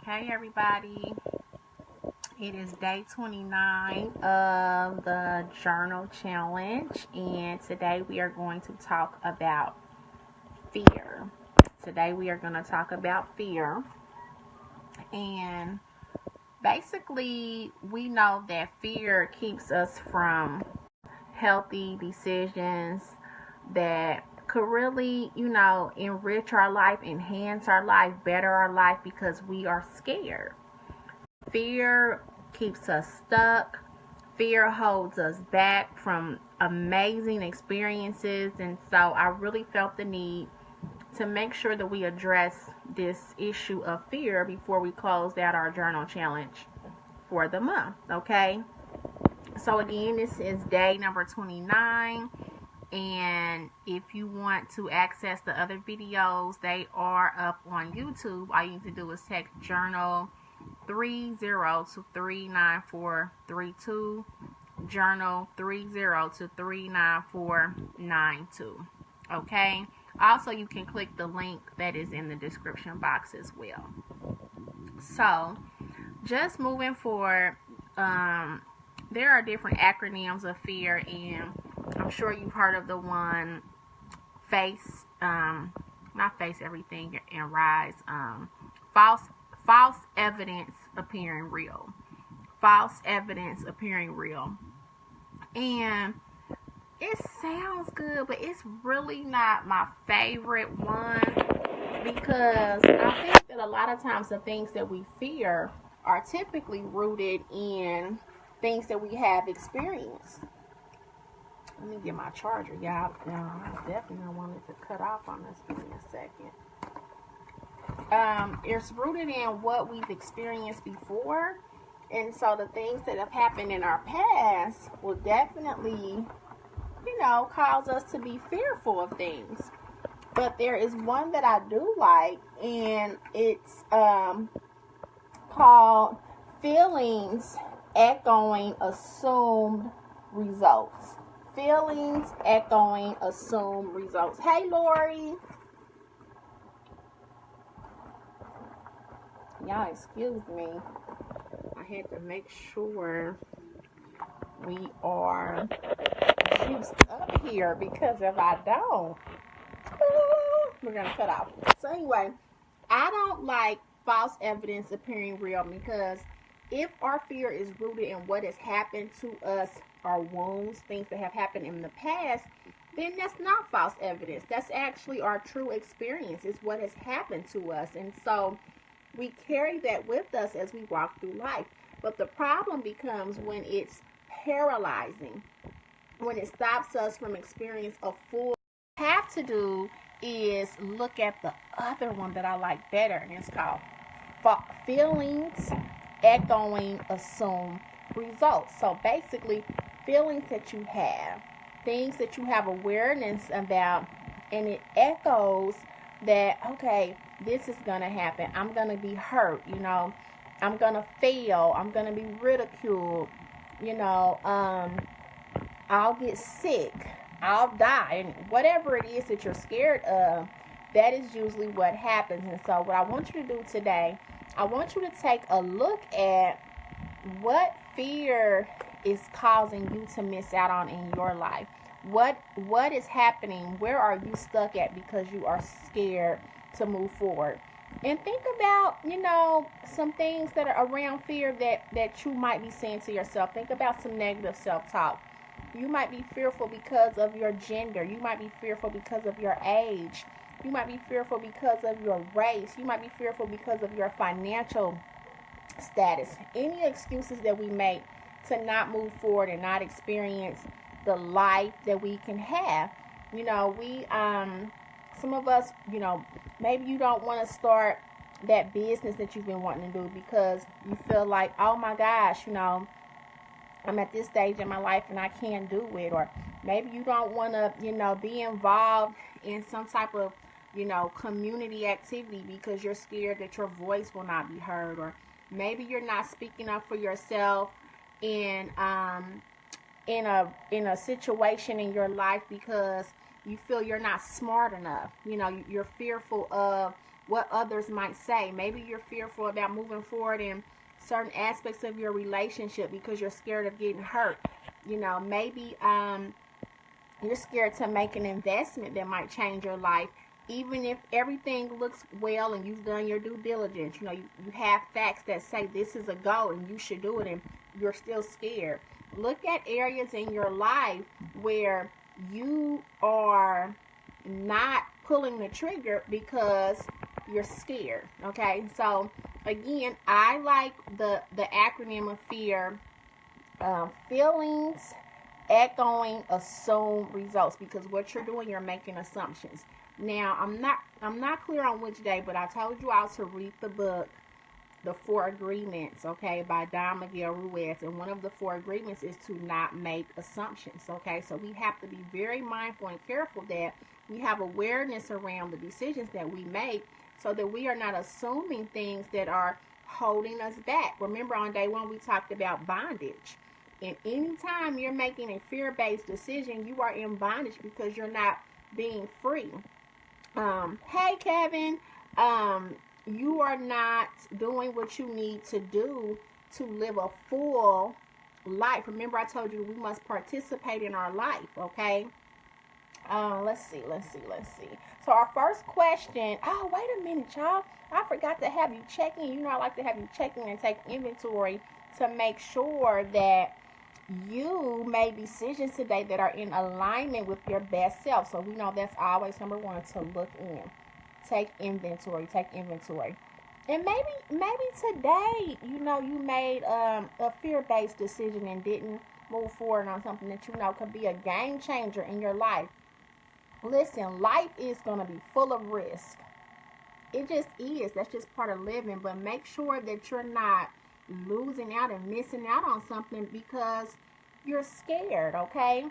Hey everybody, it is day 29 of the journal challenge, and today we are going to talk about fear. And basically we know that fear keeps us from healthy decisions that could really, enrich our life, enhance our life, better our life, because we are scared. Fear keeps us stuck. Fear holds us back from amazing experiences. And so I really felt the need to make sure that we address this issue of fear before we close out our journal challenge for the month. Okay. So again, this is day number 29. And if you want to access the other videos, they are up on YouTube. All you need to do is text journal 30 to 39432, journal 30 to 39492. Okay. Also, you can click the link that is in the description box as well. So, just moving forward, there are different acronyms of fear, and I'm sure you've heard of the one not face everything and rise, false evidence appearing real. False evidence appearing real. And it sounds good, but it's really not my favorite one, because I think that a lot of times the things that we fear are typically rooted in things that we have experienced. Let me get my charger, y'all. I definitely wanted to cut off on this. Give me a second. It's rooted in what we've experienced before. And so the things that have happened in our past will definitely, cause us to be fearful of things. But there is one that I do like, and it's called Feelings Echoing Assumed Results. Feelings echoing assumed results. Hey, Lori. Y'all excuse me. I had to make sure we are juiced up here, because if I don't, we're going to cut off. So anyway, I don't like false evidence appearing real, because if our fear is rooted in what has happened to us, our wounds, things that have happened in the past, then that's not false evidence. That's actually our true experience. It's what has happened to us. And so we carry that with us as we walk through life. But the problem becomes when it's paralyzing, when it stops us from experiencing a full. What we have to do is look at the other one that I like better, and it's called Feelings Echoing Assumed Results. So basically, feelings that you have, things that you have awareness about, and it echoes that, okay, this is going to happen. I'm going to be hurt, I'm going to fail. I'm going to be ridiculed, I'll get sick. I'll die. And whatever it is that you're scared of, that is usually what happens. And so what I want you to do today, I want you to take a look at what fear is causing you to miss out on in your life. What is happening? Where are you stuck at because you are scared to move forward? And think about, some things that are around fear that you might be saying to yourself. Think about some negative self-talk. You might be fearful because of your gender. You might be fearful because of your age. You might be fearful because of your race. You might be fearful because of your financial status. Any excuses that we make to not move forward and not experience the life that we can have. Some of us, maybe you don't want to start that business that you've been wanting to do because you feel like, oh my gosh, I'm at this stage in my life and I can't do it. Or maybe you don't want to, be involved in some type of, community activity because you're scared that your voice will not be heard. Or maybe you're not speaking up for yourself in a situation in your life because you feel you're not smart enough. You're fearful of what others might say. Maybe you're fearful about moving forward in certain aspects of your relationship because you're scared of getting hurt. You know, maybe you're scared to make an investment that might change your life. Even if everything looks well and you've done your due diligence, you know, you have facts that say this is a go and you should do it, and you're still scared. Look at areas in your life where you are not pulling the trigger because you're scared. Okay, so again, I like the acronym of FEAR. Feelings, echoing, assume, results, because what you're doing, you're making assumptions. Now, I'm not clear on which day, but I told you all to read the book, The Four Agreements, okay, by Don Miguel Ruiz. And one of the four agreements is to not make assumptions, okay? So we have to be very mindful and careful that we have awareness around the decisions that we make so that we are not assuming things that are holding us back. Remember, on day one, we talked about bondage. And anytime you're making a fear-based decision, you are in bondage because you're not being free. Hey, Kevin. You are not doing what you need to do to live a full life. Remember, I told you we must participate in our life, okay? Let's see. So our first question, oh, wait a minute, y'all. I forgot to have you check in. You know, I like to have you check in and take inventory to make sure that you made decisions today that are in alignment with your best self. So we know that's always number one, to look in. Take inventory. And maybe today, you know, you made a fear-based decision and didn't move forward on something that you know could be a game changer in your life. Listen, life is going to be full of risk. It just is. That's just part of living. But make sure that you're not losing out and missing out on something because you're scared, okay?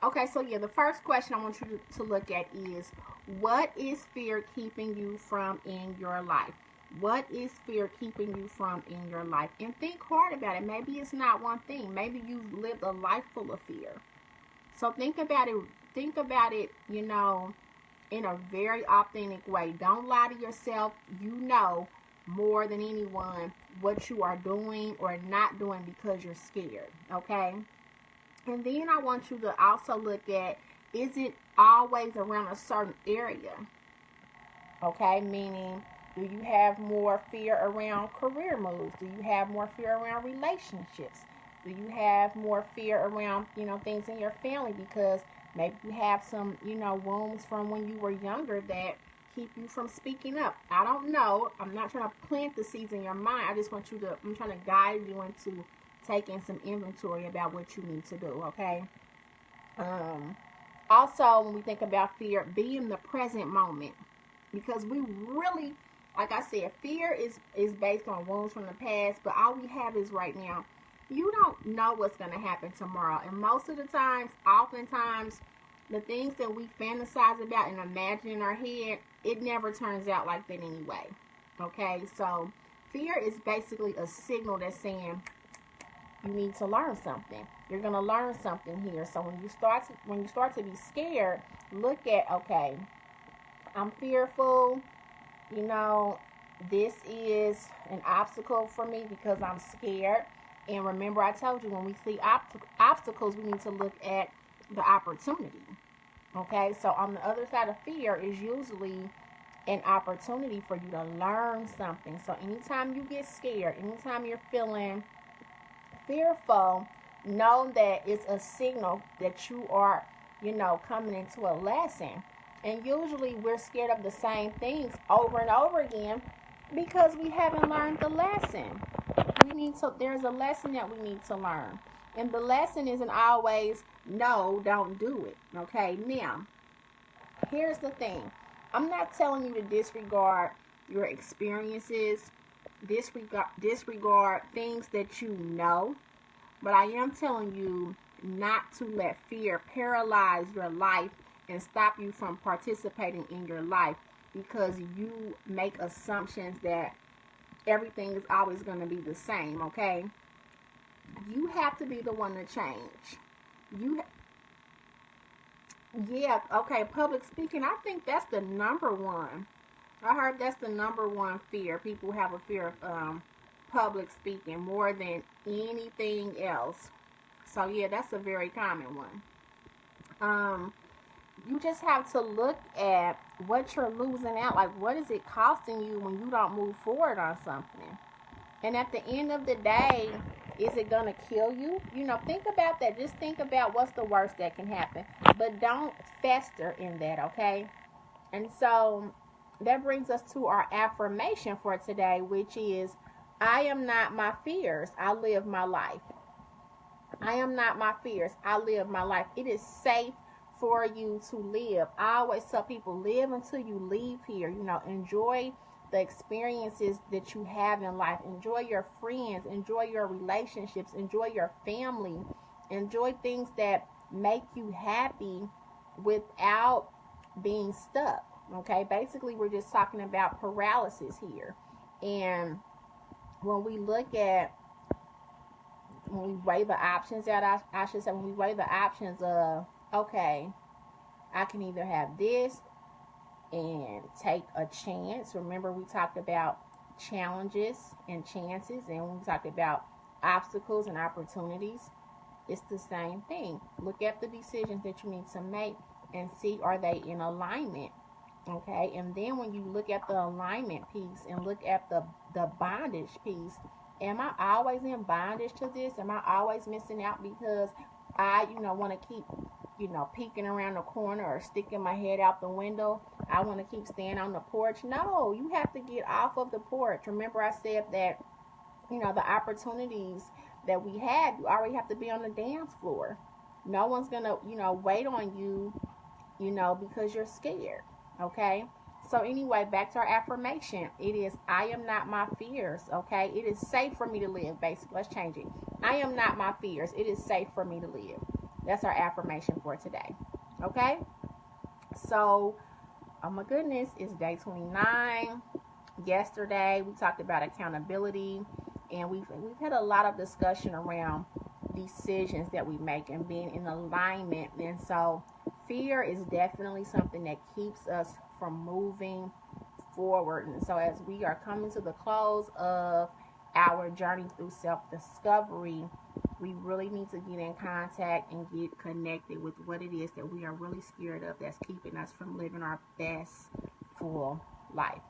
Okay, so yeah, the first question I want you to look at is, what is fear keeping you from in your life? What is fear keeping you from in your life? And think hard about it. Maybe it's not one thing. Maybe you've lived a life full of fear. So think about it, you know, in a very authentic way. Don't lie to yourself. You know more than anyone what you are doing or not doing because you're scared, okay? And then I want you to also look at, is it always around a certain area? Okay, meaning, do you have more fear around career moves? Do you have more fear around relationships? Do you have more fear around, you know, things in your family because maybe you have some, you know, wounds from when you were younger that keep you from speaking up? I don't know. I'm not trying to plant the seeds in your mind. I just want you to, I'm trying to guide you into taking some inventory about what you need to do, okay? Also, when we think about fear, be in the present moment. Because we really, like I said, fear is based on wounds from the past, but all we have is right now. You don't know what's going to happen tomorrow. And most of the times, oftentimes, the things that we fantasize about and imagine in our head, it never turns out like that anyway. Okay? So, fear is basically a signal that's saying, you need to learn something. You're going to learn something here. So when you start to be scared, look at, okay, I'm fearful. You know, this is an obstacle for me because I'm scared. And remember, I told you, when we see obstacles, we need to look at the opportunity. Okay, so on the other side of fear is usually an opportunity for you to learn something. So anytime you get scared, anytime you're feeling fearful, know that it's a signal that you are, you know, coming into a lesson. And usually we're scared of the same things over and over again because we haven't learned the lesson. There's a lesson that we need to learn. And the lesson isn't always, no, don't do it. Okay, now, here's the thing. I'm not telling you to disregard your experiences, disregard things that you know, but I am telling you not to let fear paralyze your life and stop you from participating in your life because you make assumptions that everything is always going to be the same, okay? You have to be the one to change. Yeah, okay, public speaking, I think that's the number one. I heard that's the number one fear. People have a fear of public speaking more than anything else. So yeah, that's a very common one. Um, you just have to look at what you're losing out. Like, what is it costing you when you don't move forward on something? And at the end of the day, is it gonna kill you? You know, think about that. Just think about what's the worst that can happen, but don't fester in that. Okay. And so that brings us to our affirmation for today, which is, I am not my fears. I live my life. I am not my fears. I live my life. It is safe for you to live. I always tell people, live until you leave here. You know, enjoy the experiences that you have in life. Enjoy your friends. Enjoy your relationships. Enjoy your family. Enjoy things that make you happy without being stuck. Okay, basically, we're just talking about paralysis here. And when we look at, when we weigh the options out, I should say, when we weigh the options of, okay, I can either have this and take a chance. Remember, we talked about challenges and chances, and we talked about obstacles and opportunities. It's the same thing. Look at the decisions that you need to make and see, are they in alignment? Okay, and then when you look at the alignment piece and look at the bondage piece, am I always in bondage to this? Am I always missing out because I, want to keep, peeking around the corner or sticking my head out the window? I want to keep staying on the porch. No, you have to get off of the porch. Remember, I said that, the opportunities that we had, you already have to be on the dance floor. No one's gonna, wait on you, because you're scared. Okay. So anyway, back to our affirmation. It is, I am not my fears. Okay. It is safe for me to live. Basically, let's change it. I am not my fears. It is safe for me to live. That's our affirmation for today. Okay. So, oh my goodness, it's day 29. Yesterday we talked about accountability, and we've had a lot of discussion around decisions that we make and being in alignment. And so fear is definitely something that keeps us from moving forward. And so as we are coming to the close of our journey through self-discovery, we really need to get in contact and get connected with what it is that we are really scared of that's keeping us from living our best full life.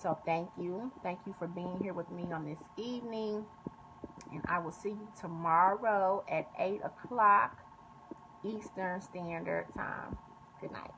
So thank you. Thank you for being here with me on this evening. And I will see you tomorrow at 8 o'clock Eastern Standard Time. Good night.